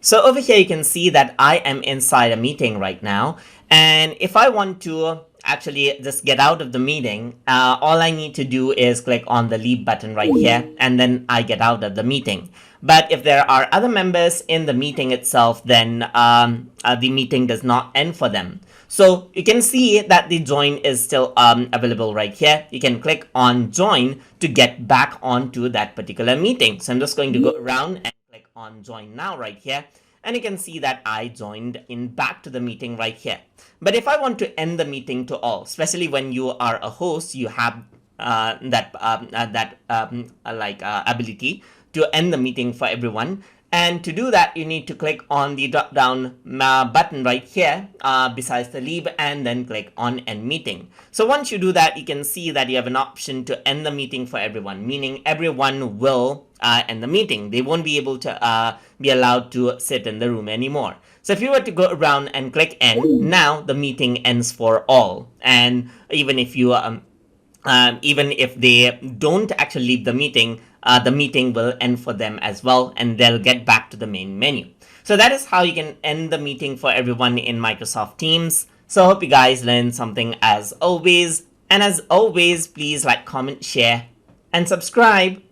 So over here, you can see that I am inside a meeting right now. And if I want to actually just get out of the meeting, all I need to do is click on the leave button right here, and then I get out of the meeting. But if there are other members in the meeting itself, then the meeting does not end for them. So you can see that the join is still available right here. You can click on join to get back onto that particular meeting. So I'm just going to go around and click on join now right here, and you can see that I joined in back to the meeting right here. But if I want to end the meeting to all, especially when you are a host, you have ability to end the meeting for everyone. And to do that, you need to click on the drop down button right here besides the leave, and then click on end meeting. So once you do that, you can see that you have an option to end the meeting for everyone, meaning everyone will end the meeting. They won't be able to be allowed to sit in the room anymore. So if you were to go around and click end, now the meeting ends for all. And even if you even if they don't actually leave the meeting will end for them as well, and they'll get back to the main menu. So that is how you can end the meeting for everyone in Microsoft Teams. So I hope you guys learned something as always. And as always, please like, comment, share, and subscribe.